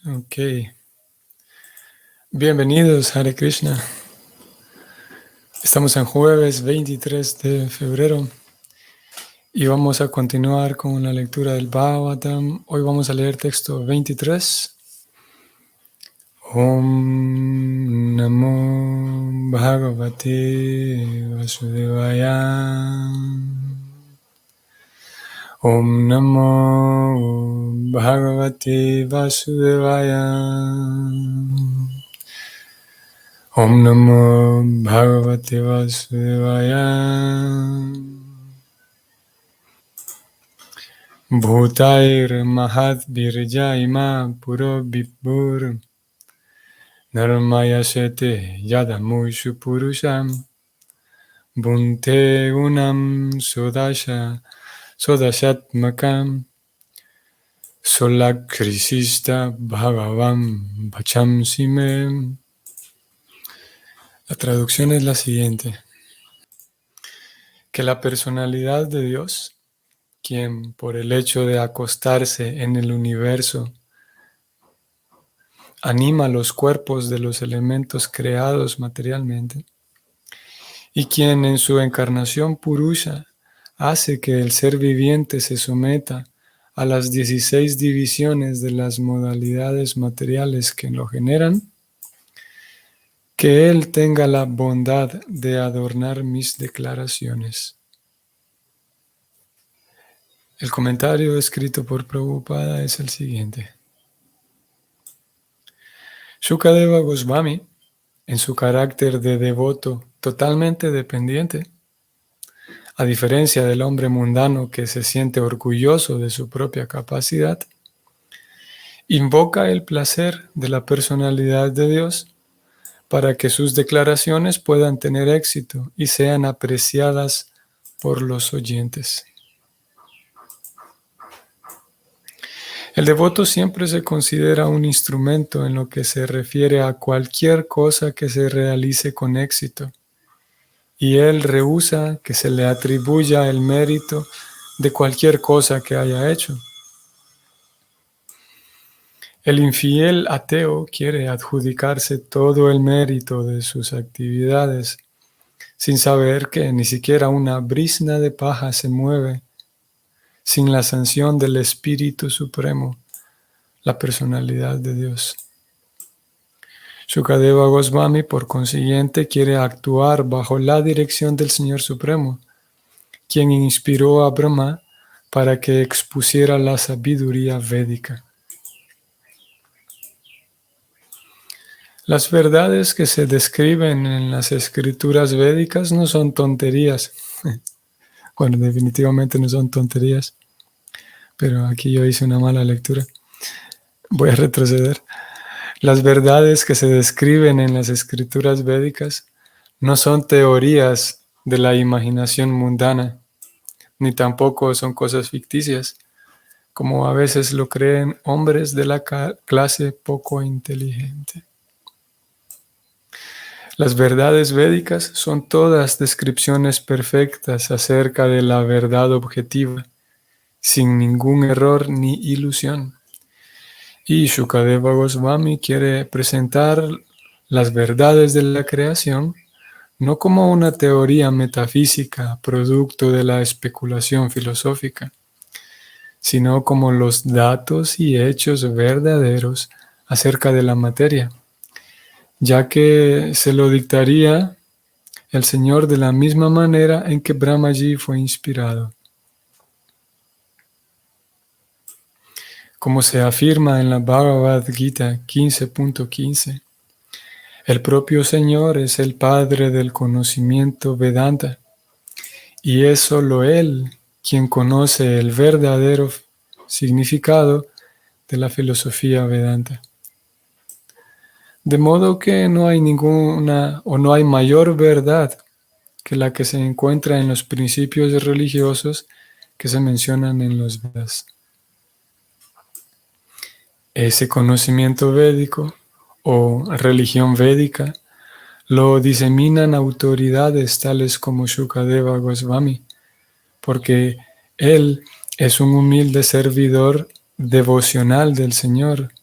Ok, bienvenidos Hare Krishna. Estamos en jueves 23 de febrero y vamos a continuar con la lectura del Bhagavatam. Hoy vamos a leer texto 23. Om Namo Bhagavate Vasudevaya. Om Namo Bhagavate Vasudevaya. Om Namo Bhagavate Vasudevaya. Bhutair Mahat Virjaima Puro Vibhur Narmaya Sete Yadamushu Purusham Bunte Unam Sodashatmakam Solakrisista Bhagavam Bhacham Sime. La traducción es la siguiente: que la personalidad de Dios, quien por el hecho de acostarse en el universo anima los cuerpos de los elementos creados materialmente, y quien en su encarnación Purusha hace que el ser viviente se someta a las 16 divisiones de las modalidades materiales que lo generan, que Él tenga la bondad de adornar mis declaraciones. El comentario escrito por Prabhupada es el siguiente. Shukadeva Goswami, en su carácter de devoto totalmente dependiente, a diferencia del hombre mundano que se siente orgulloso de su propia capacidad, invoca el placer de la personalidad de Dios para que sus declaraciones puedan tener éxito y sean apreciadas por los oyentes. El devoto siempre se considera un instrumento en lo que se refiere a cualquier cosa que se realice con éxito, y él rehúsa que se le atribuya el mérito de cualquier cosa que haya hecho. El infiel ateo quiere adjudicarse todo el mérito de sus actividades, sin saber que ni siquiera una brizna de paja se mueve sin la sanción del Espíritu Supremo, la personalidad de Dios. Shukadeva Goswami, por consiguiente, quiere actuar bajo la dirección del Señor Supremo, quien inspiró a Brahma para que expusiera la sabiduría védica. Las verdades que se describen en las escrituras védicas no son tonterías. Bueno, definitivamente no son tonterías, pero aquí yo hice una mala lectura. Voy a retroceder. Las verdades que se describen en las escrituras védicas no son teorías de la imaginación mundana, ni tampoco son cosas ficticias, como a veces lo creen hombres de la clase poco inteligente. Las verdades védicas son todas descripciones perfectas acerca de la verdad objetiva, sin ningún error ni ilusión. Y Shukadeva Goswami quiere presentar las verdades de la creación no como una teoría metafísica producto de la especulación filosófica, sino como los datos y hechos verdaderos acerca de la materia, ya que se lo dictaría el Señor de la misma manera en que Brahmaji fue inspirado. Como se afirma en la Bhagavad Gita 15.15, el propio Señor es el Padre del conocimiento Vedanta, y es solo Él quien conoce el verdadero significado de la filosofía Vedanta. De modo que no hay ninguna o no hay mayor verdad que la que se encuentra en los principios religiosos que se mencionan en los Vedas. Ese conocimiento védico o religión védica lo diseminan autoridades tales como Shukadeva Goswami, porque él es un humilde servidor devocional del Señor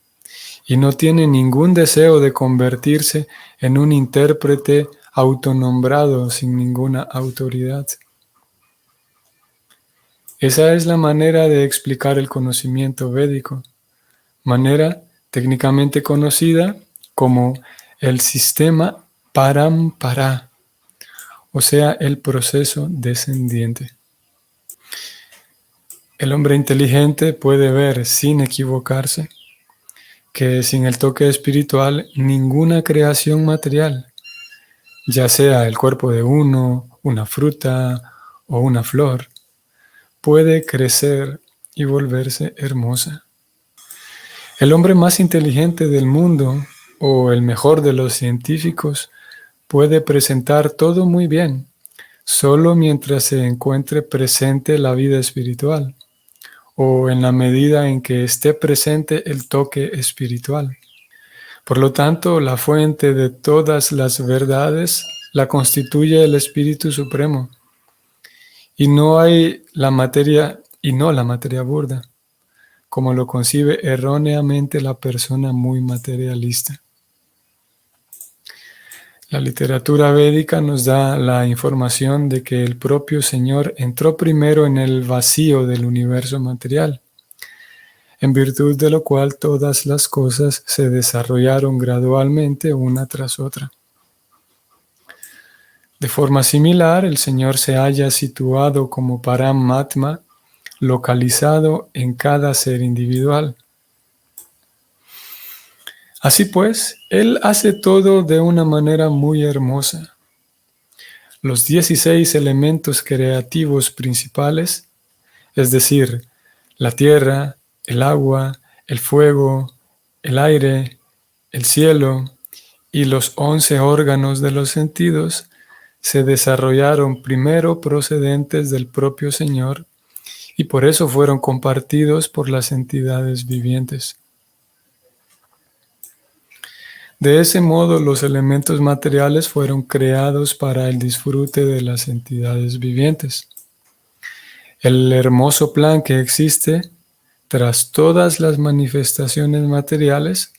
y no tiene ningún deseo de convertirse en un intérprete autonombrado sin ninguna autoridad. Esa es la manera de explicar el conocimiento védico, manera técnicamente conocida como el sistema parampara, o sea, el proceso descendiente. El hombre inteligente puede ver sin equivocarse que sin el toque espiritual ninguna creación material, ya sea el cuerpo de uno, una fruta o una flor, puede crecer y volverse hermosa. El hombre más inteligente del mundo, o el mejor de los científicos, puede presentar todo muy bien, solo mientras se encuentre presente la vida espiritual, o en la medida en que esté presente el toque espiritual. Por lo tanto, la fuente de todas las verdades la constituye el Espíritu Supremo, y no hay la materia, y no la materia burda, como lo concibe erróneamente la persona muy materialista. La literatura védica nos da la información de que el propio Señor entró primero en el vacío del universo material, en virtud de lo cual todas las cosas se desarrollaron gradualmente una tras otra. De forma similar, el Señor se halla situado como Paramatma, localizado en cada ser individual. Así pues, Él hace todo de una manera muy hermosa. Los 16 elementos creativos principales, es decir, la tierra, el agua, el fuego, el aire, el cielo y los 11 órganos de los sentidos, se desarrollaron primero procedentes del propio Señor y por eso fueron compartidos por las entidades vivientes. De ese modo, los elementos materiales fueron creados para el disfrute de las entidades vivientes. El hermoso plan que existe tras todas las manifestaciones materiales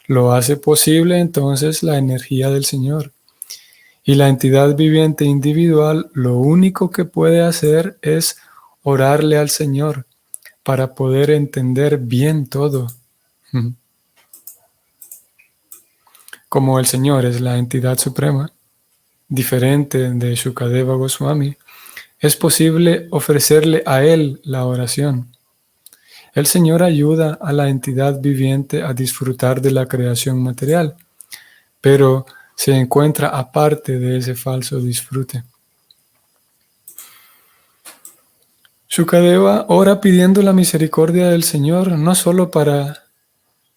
lo hace posible entonces la energía del Señor. Y la entidad viviente individual lo único que puede hacer es orarle al Señor para poder entender bien todo. Como el Señor es la entidad suprema, diferente de Shukadeva Goswami, es posible ofrecerle a Él la oración. El Señor ayuda a la entidad viviente a disfrutar de la creación material, pero se encuentra aparte de ese falso disfrute. Shukadeva ora pidiendo la misericordia del Señor no solo para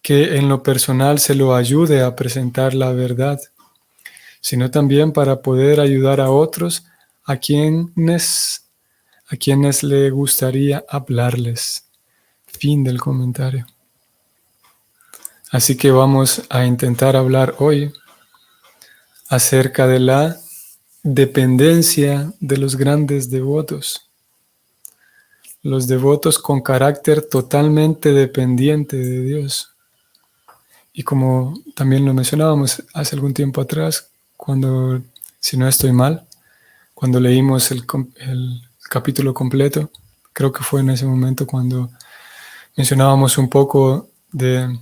que en lo personal se lo ayude a presentar la verdad, sino también para poder ayudar a otros a quienes le gustaría hablarles. Fin del comentario. Así que vamos a intentar hablar hoy acerca de la dependencia de los grandes devotos. Los devotos con carácter totalmente dependiente de Dios. Y como también lo mencionábamos hace algún tiempo atrás, cuando, si no estoy mal, cuando leímos el capítulo completo, creo que fue en ese momento cuando mencionábamos un poco de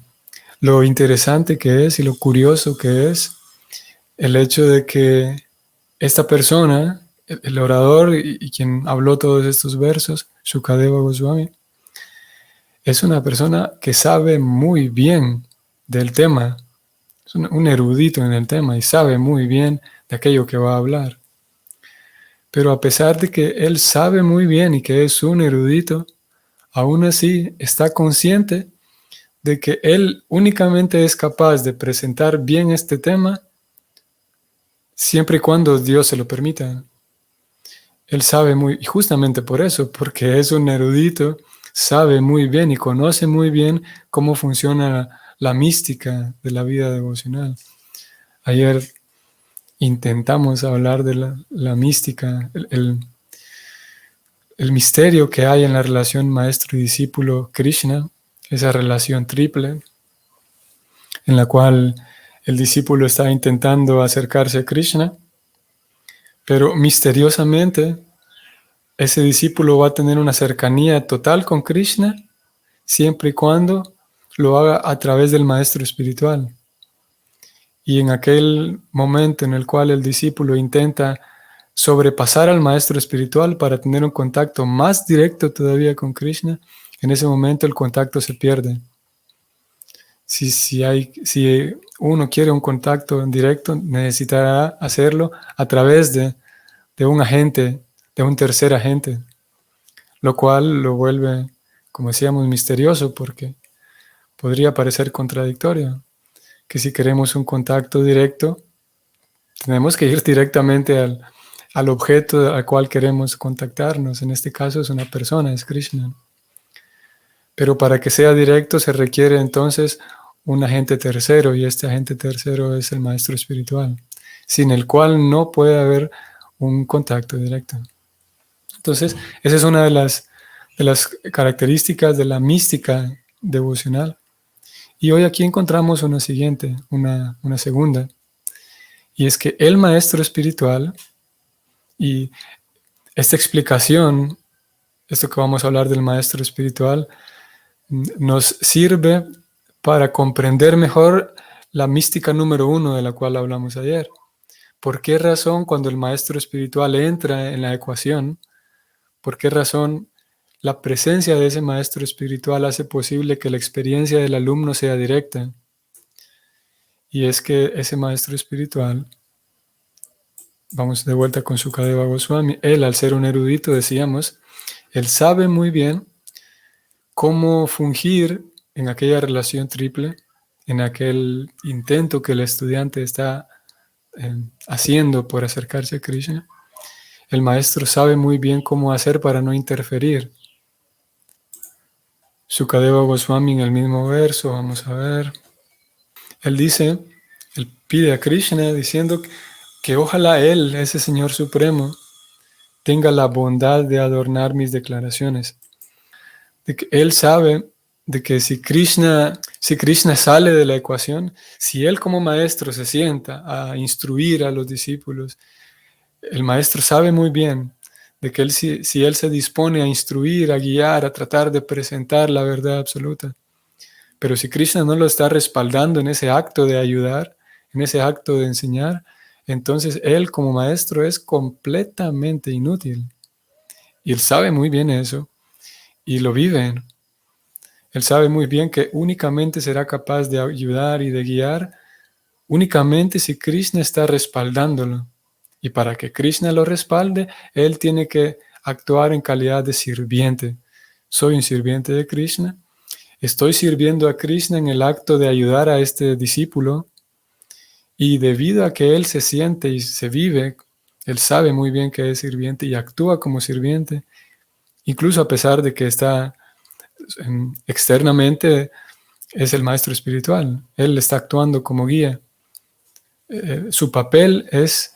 lo interesante que es y lo curioso que es el hecho de que esta persona, el orador y quien habló todos estos versos, Shukadeva Goswami, es una persona que sabe muy bien del tema, es un erudito en el tema y sabe muy bien de aquello que va a hablar. Pero a pesar de que él sabe muy bien y que es un erudito, aún así está consciente de que él únicamente es capaz de presentar bien este tema siempre y cuando Dios se lo permita. Él sabe muy, y justamente por eso, porque es un erudito, sabe muy bien y conoce muy bien cómo funciona la mística de la vida devocional. Ayer intentamos hablar de la mística, el misterio que hay en la relación maestro y discípulo Krishna, esa relación triple. en la cual el discípulo está intentando acercarse a Krishna, pero misteriosamente ese discípulo va a tener una cercanía total con Krishna siempre y cuando lo haga a través del maestro espiritual. Y en aquel momento en el cual el discípulo intenta sobrepasar al maestro espiritual para tener un contacto más directo todavía con Krishna, en ese momento el contacto se pierde. Si uno quiere un contacto directo, necesitará hacerlo a través de un agente, de un tercer agente, lo cual lo vuelve, como decíamos, misterioso, porque podría parecer contradictorio, que si queremos un contacto directo, tenemos que ir directamente al objeto al cual queremos contactarnos. En este caso es una persona, es Krishna. Pero para que sea directo se requiere entonces un agente tercero, y este agente tercero es el maestro espiritual, sin el cual no puede haber un contacto directo. Entonces, esa es una de las características de la mística devocional. Y hoy aquí encontramos una siguiente, una segunda, y es que el maestro espiritual, y esta explicación, esto que vamos a hablar del maestro espiritual, nos sirve para comprender mejor la mística número 1 de la cual hablamos ayer. ¿Por qué razón cuando el maestro espiritual entra en la ecuación, por qué razón la presencia de ese maestro espiritual hace posible que la experiencia del alumno sea directa? Y es que ese maestro espiritual, vamos de vuelta con Sukadeva Goswami, él, al ser un erudito, decíamos, él sabe muy bien cómo fungir en aquella relación triple, en aquel intento que el estudiante está haciendo por acercarse a Krishna. El maestro sabe muy bien cómo hacer para no interferir. Sukadeva Goswami en el mismo verso, vamos a ver, él dice, él pide a Krishna diciendo que ojalá él, ese Señor Supremo, tenga la bondad de adornar mis declaraciones. De que él sabe de que si Krishna sale de la ecuación, si él como maestro se sienta a instruir a los discípulos, el maestro sabe muy bien de que si él se dispone a instruir, a guiar, a tratar de presentar la verdad absoluta, pero si Krishna no lo está respaldando en ese acto de ayudar, en ese acto de enseñar, entonces él como maestro es completamente inútil. Y él sabe muy bien eso y lo vive. Él sabe muy bien que únicamente será capaz de ayudar y de guiar únicamente si Krishna está respaldándolo. Y para que Krishna lo respalde, él tiene que actuar en calidad de sirviente. Soy un sirviente de Krishna. Estoy sirviendo a Krishna en el acto de ayudar a este discípulo. Y debido a que él se siente y se vive, él sabe muy bien que es sirviente y actúa como sirviente, incluso a pesar de que está externamente es el maestro espiritual. Él está actuando como guía. Su papel es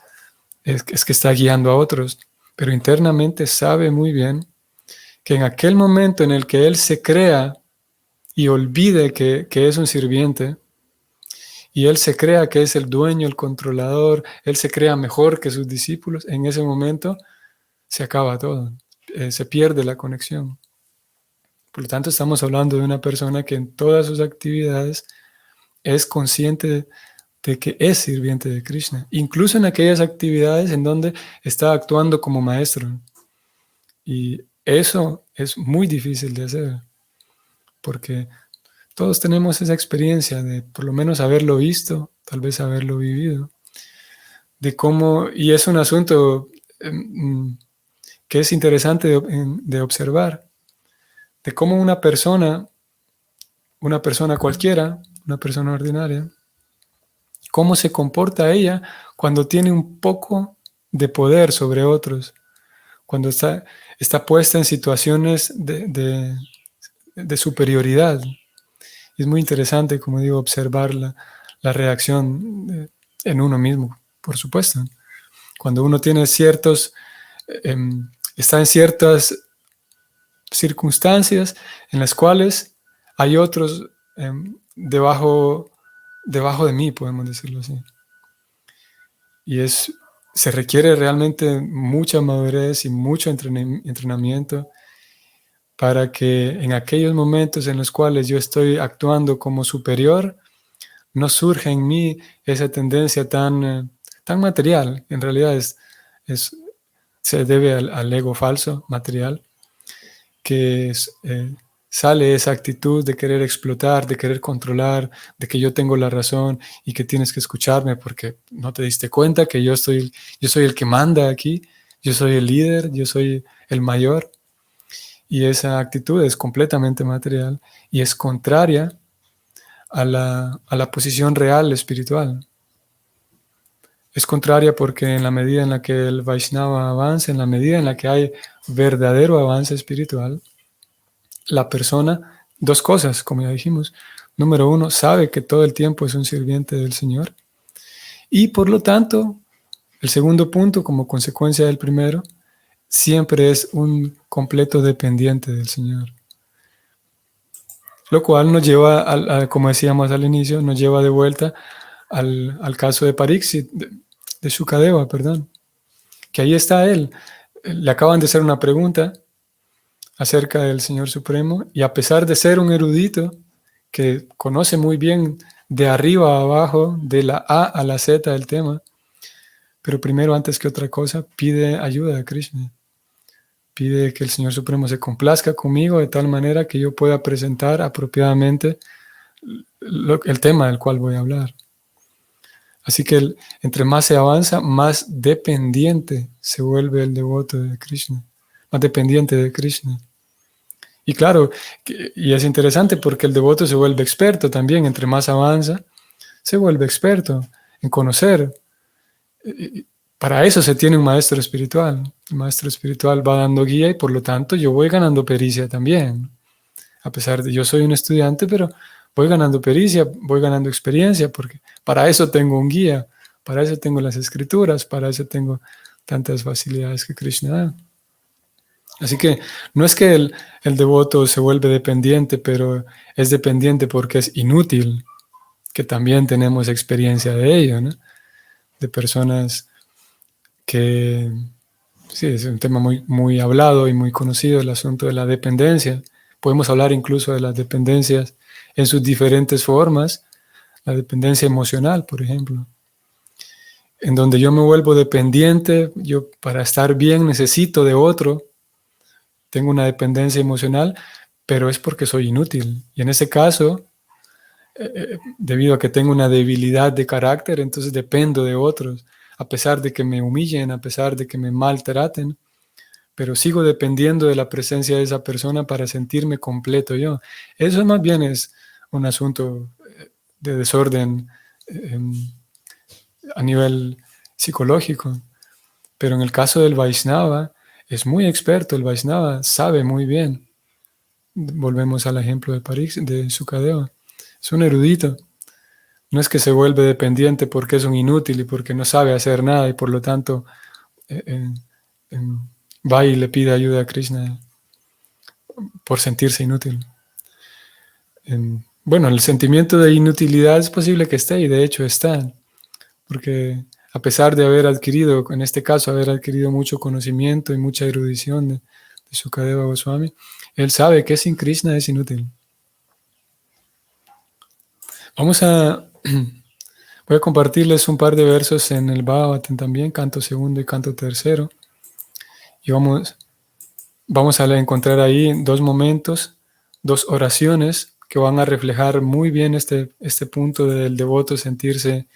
que está guiando a otros, pero internamente sabe muy bien que en aquel momento en el que él se crea y olvide que es un sirviente, y él se crea que es el dueño, el controlador, él se crea mejor que sus discípulos, en ese momento se acaba todo, se pierde la conexión. Por lo tanto, estamos hablando de una persona que en todas sus actividades es consciente de que es sirviente de Krishna, incluso en aquellas actividades en donde está actuando como maestro. Y eso es muy difícil de hacer, porque todos tenemos esa experiencia de por lo menos haberlo visto, tal vez haberlo vivido, de cómo, y es un asunto que es interesante de observar, de cómo una persona cualquiera, una persona ordinaria, cómo se comporta ella cuando tiene un poco de poder sobre otros, cuando está puesta en situaciones de superioridad. Y es muy interesante, como digo, observar la reacción en uno mismo, por supuesto. Cuando uno tiene está en ciertas circunstancias en las cuales hay otros debajo debajo de mí, podemos decirlo así. Y se requiere realmente mucha madurez y mucho entrenamiento para que en aquellos momentos en los cuales yo estoy actuando como superior, no surja en mí esa tendencia tan material. En realidad se debe al ego falso, material, que sale esa actitud de querer explotar, de querer controlar, de que yo tengo la razón y que tienes que escucharme porque no te diste cuenta que yo soy el que manda aquí, yo soy el líder, yo soy el mayor. Y esa actitud es completamente material y es contraria a la posición real espiritual. Es contraria porque en la medida en la que el Vaishnava avanza, en la medida en la que hay verdadero avance espiritual, la persona, dos cosas, como ya dijimos. Número uno, sabe que todo el tiempo es un sirviente del Señor. Y por lo tanto, el segundo punto, como consecuencia del primero, siempre es un completo dependiente del Señor. Lo cual nos lleva, como decíamos al inicio, nos lleva de vuelta al caso de Pariksit, de Shukadeva, perdón. Que ahí está él. Le acaban de hacer una pregunta acerca del Señor Supremo y a pesar de ser un erudito que conoce muy bien de arriba a abajo, de la A a la Z del tema, pero primero, antes que otra cosa, pide ayuda a Krishna. Pide que el Señor Supremo se complazca conmigo de tal manera que yo pueda presentar apropiadamente el tema del cual voy a hablar. Así que entre más se avanza, más dependiente se vuelve el devoto de Krishna, más dependiente de Krishna. Y claro, y es interesante porque el devoto se vuelve experto también, entre más avanza, se vuelve experto en conocer. Para eso se tiene un maestro espiritual. El maestro espiritual va dando guía y por lo tanto yo voy ganando pericia también. A pesar de yo soy un estudiante, pero voy ganando pericia, voy ganando experiencia, porque para eso tengo un guía, para eso tengo las escrituras, para eso tengo tantas facilidades que Krishna da. Así que no es que el devoto se vuelve dependiente, pero es dependiente porque es inútil, que también tenemos experiencia de ello, ¿no? De personas que, sí, es un tema muy, muy hablado y muy conocido, el asunto de la dependencia. Podemos hablar incluso de las dependencias en sus diferentes formas, la dependencia emocional, por ejemplo, en donde yo me vuelvo dependiente, yo para estar bien necesito de otro, tengo una dependencia emocional, pero es porque soy inútil. Y en ese caso, debido a que tengo una debilidad de carácter, entonces dependo de otros, a pesar de que me humillen, a pesar de que me maltraten, pero sigo dependiendo de la presencia de esa persona para sentirme completo yo. Eso más bien es un asunto de desorden a nivel psicológico. Pero en el caso del Vaishnava, es muy experto, el Vaishnava sabe muy bien. Volvemos al ejemplo de Sukadeva. Es un erudito. No es que se vuelve dependiente porque es un inútil y porque no sabe hacer nada y por lo tanto eh, eh, eh, va y le pide ayuda a Krishna por sentirse inútil. Bueno, el sentimiento de inutilidad es posible que esté y de hecho está, porque a pesar de haber adquirido, en este caso, haber adquirido mucho conocimiento y mucha erudición de Sukadeva Goswami, él sabe que sin Krishna es inútil. Voy a compartirles un par de versos en el Bhagavatam también, canto segundo y canto tercero, y vamos a encontrar ahí dos momentos, dos oraciones que van a reflejar muy bien este punto del devoto sentirse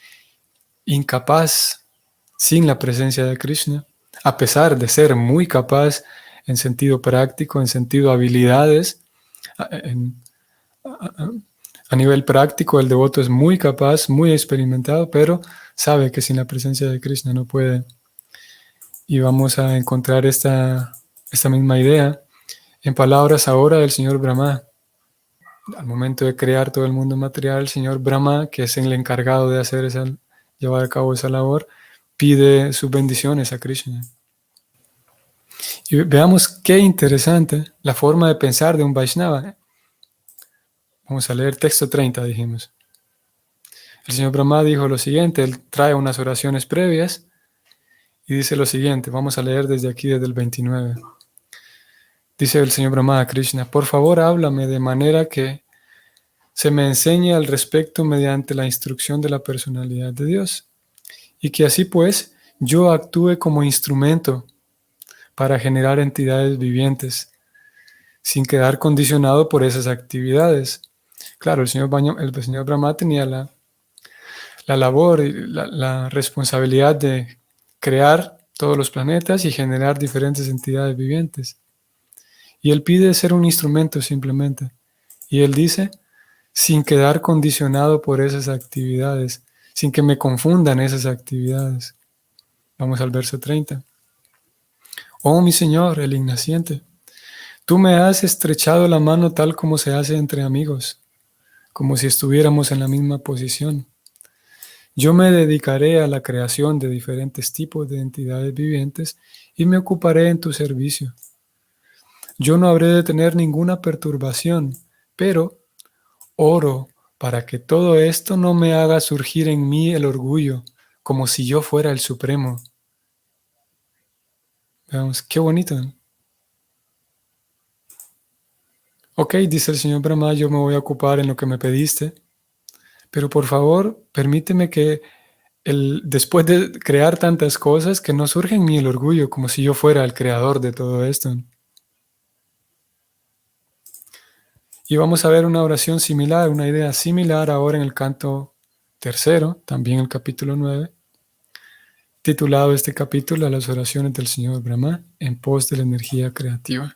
incapaz sin la presencia de Krishna, a pesar de ser muy capaz en sentido práctico, en sentido habilidades. A nivel práctico, el devoto es muy capaz, muy experimentado, pero sabe que sin la presencia de Krishna no puede. Y vamos a encontrar esta misma idea en palabras ahora del señor Brahma. Al momento de crear todo el mundo material, el señor Brahma, que es el encargado de llevar a cabo esa labor, pide sus bendiciones a Krishna. Y veamos qué interesante la forma de pensar de un Vaishnava. Vamos a leer texto 30, dijimos. El señor Brahma dijo lo siguiente, él trae unas oraciones previas y dice lo siguiente, vamos a leer desde aquí, desde el 29. Dice el señor Brahma a Krishna, por favor háblame de manera que se me enseñe al respecto mediante la instrucción de la personalidad de Dios, y que así pues yo actúe como instrumento para generar entidades vivientes, sin quedar condicionado por esas actividades. Claro, el señor Brahma tenía la labor y la responsabilidad de crear todos los planetas y generar diferentes entidades vivientes. Y él pide ser un instrumento simplemente. Y él dice, sin quedar condicionado por esas actividades, sin que me confundan esas actividades. Vamos al verso 30. Oh mi Señor, el ignaciente, tú me has estrechado la mano tal como se hace entre amigos, como si estuviéramos en la misma posición. Yo me dedicaré a la creación de diferentes tipos de entidades vivientes y me ocuparé en tu servicio. Yo no habré de tener ninguna perturbación, pero oro para que todo esto no me haga surgir en mí el orgullo, como si yo fuera el Supremo. Veamos, qué bonito. Ok, dice el señor Brahma, yo me voy a ocupar en lo que me pediste, pero por favor, permíteme que después de crear tantas cosas, que no surja en mí el orgullo, como si yo fuera el creador de todo esto. Y vamos a ver una oración similar, una idea similar ahora en el canto tercero, también el capítulo 9, titulado este capítulo, Las oraciones del señor Brahma en pos de la energía creativa.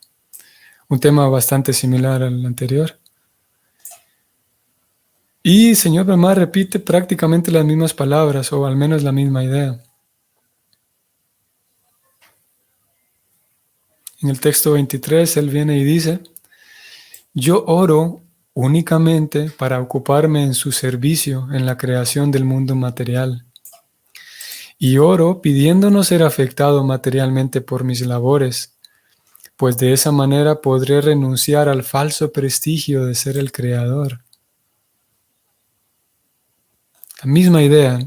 Un tema bastante similar al anterior. Y señor Brahma repite prácticamente las mismas palabras, o al menos la misma idea. En el texto 23, él viene y dice, yo oro únicamente para ocuparme en su servicio en la creación del mundo material. Y oro pidiendo no ser afectado materialmente por mis labores, pues de esa manera podré renunciar al falso prestigio de ser el creador. La misma idea.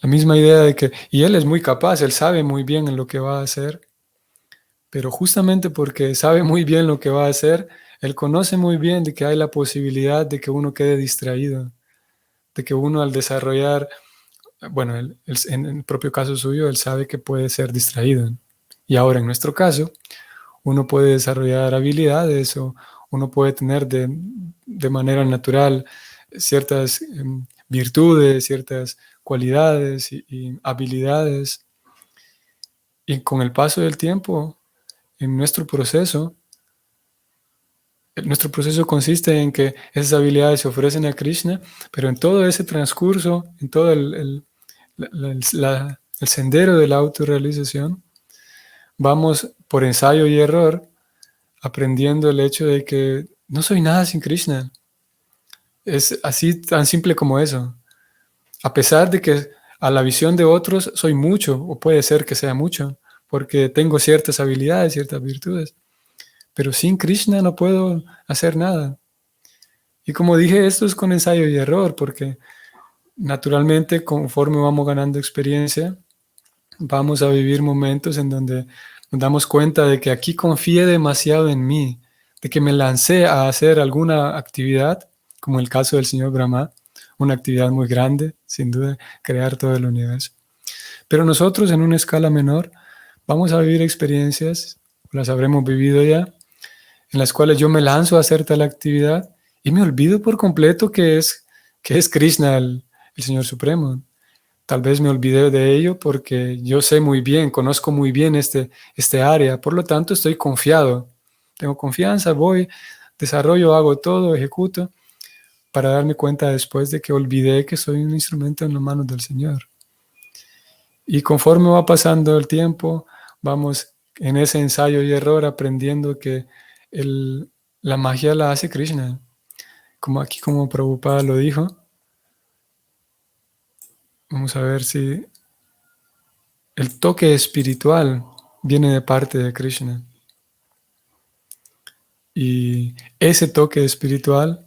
La misma idea de que, y él es muy capaz, él sabe muy bien en lo que va a hacer, pero justamente porque sabe muy bien lo que va a hacer, él conoce muy bien de que hay la posibilidad de que uno quede distraído, de que uno al desarrollar, bueno, en el propio caso suyo, él sabe que puede ser distraído. Y ahora en nuestro caso, uno puede desarrollar habilidades o uno puede tener de manera natural ciertas virtudes, ciertas cualidades y habilidades. Y con el paso del tiempo, en nuestro proceso consiste en que esas habilidades se ofrecen a Krishna, pero en todo ese transcurso, en todo el sendero de la autorrealización, vamos por ensayo y error aprendiendo el hecho de que no soy nada sin Krishna. Es así tan simple como eso. A pesar de que a la visión de otros soy mucho, o puede ser que sea mucho, porque tengo ciertas habilidades, ciertas virtudes, pero sin Krishna no puedo hacer nada. Y como dije, esto es con ensayo y error, porque naturalmente conforme vamos ganando experiencia, vamos a vivir momentos en donde nos damos cuenta de que aquí confié demasiado en mí, de que me lancé a hacer alguna actividad, como el caso del señor Brahma, una actividad muy grande, sin duda, crear todo el universo. Pero nosotros en una escala menor vamos a vivir experiencias, las habremos vivido ya, en las cuales yo me lanzo a hacer tal actividad y me olvido por completo que es Krishna, el Señor Supremo. Tal vez me olvidé de ello porque yo sé muy bien, conozco muy bien este área, por lo tanto estoy confiado, tengo confianza, voy, desarrollo, hago todo, ejecuto, para darme cuenta después de que olvidé que soy un instrumento en las manos del Señor. Y conforme va pasando el tiempo, vamos en ese ensayo y error aprendiendo que la magia la hace Krishna, como Prabhupada lo dijo. Vamos a ver si el toque espiritual viene de parte de Krishna. Y ese toque espiritual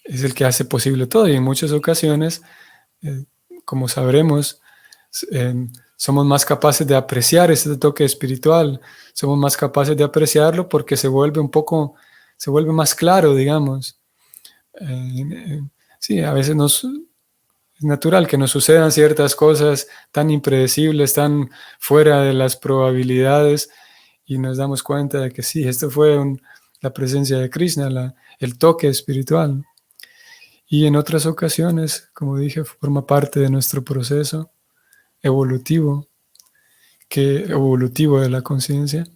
es el que hace posible todo. Y en muchas ocasiones, eh, como sabremos, somos más capaces de apreciar ese toque espiritual, somos más capaces de apreciarlo porque se vuelve más claro, digamos. Sí, a veces es natural que nos sucedan ciertas cosas tan impredecibles, tan fuera de las probabilidades, y nos damos cuenta de que sí, esto fue la presencia de Krishna, el toque espiritual. Y en otras ocasiones, como dije, forma parte de nuestro proceso evolutivo, evolutivo de la conciencia,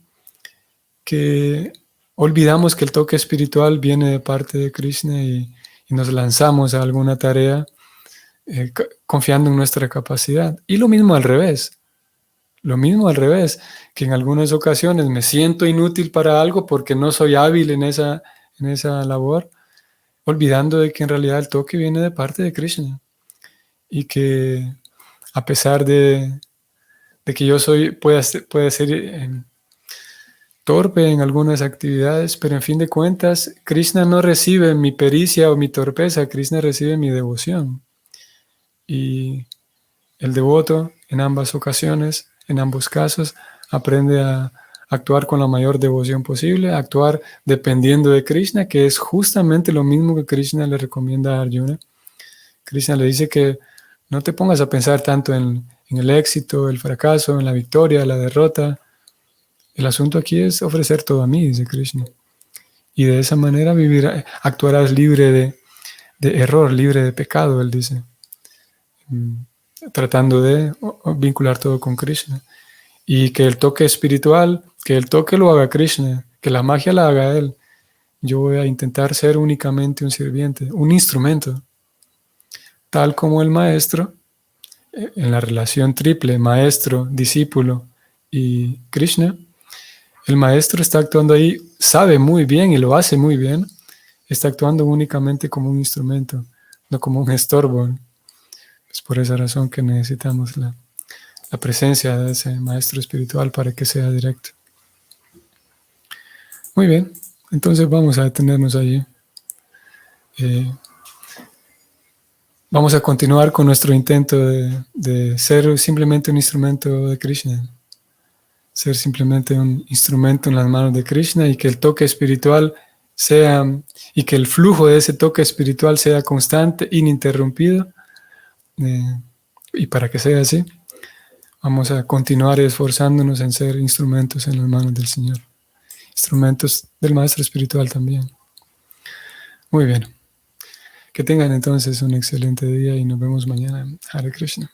que olvidamos que el toque espiritual viene de parte de Krishna y nos lanzamos a alguna tarea confiando en nuestra capacidad. Y lo mismo al revés, que en algunas ocasiones me siento inútil para algo porque no soy hábil en esa labor, olvidando de que en realidad el toque viene de parte de Krishna y que a pesar de que yo pueda ser torpe en algunas actividades, pero en fin de cuentas, Krishna no recibe mi pericia o mi torpeza, Krishna recibe mi devoción. Y el devoto en ambas ocasiones, en ambos casos, aprende a actuar con la mayor devoción posible, a actuar dependiendo de Krishna, que es justamente lo mismo que Krishna le recomienda a Arjuna. Krishna le dice que no te pongas a pensar tanto en el éxito, el fracaso, en la victoria, la derrota. El asunto aquí es ofrecer todo a mí, dice Krishna. Y de esa manera actuarás libre de error, libre de pecado, él dice. Tratando de vincular todo con Krishna. Y que el toque espiritual, que el toque lo haga Krishna, que la magia la haga él. Yo voy a intentar ser únicamente un sirviente, un instrumento. Tal como el maestro, en la relación triple, maestro, discípulo y Krishna, el maestro está actuando ahí, sabe muy bien y lo hace muy bien, está actuando únicamente como un instrumento, no como un estorbo. Es por esa razón que necesitamos la presencia de ese maestro espiritual para que sea directo. Muy bien, entonces vamos a detenernos allí. Vamos a continuar con nuestro intento de ser simplemente un instrumento de Krishna. Ser simplemente un instrumento en las manos de Krishna y que el toque espiritual y que el flujo de ese toque espiritual sea constante, ininterrumpido. Y para que sea así, vamos a continuar esforzándonos en ser instrumentos en las manos del Señor. Instrumentos del Maestro Espiritual también. Muy bien. Que tengan entonces un excelente día y nos vemos mañana. Hare Krishna.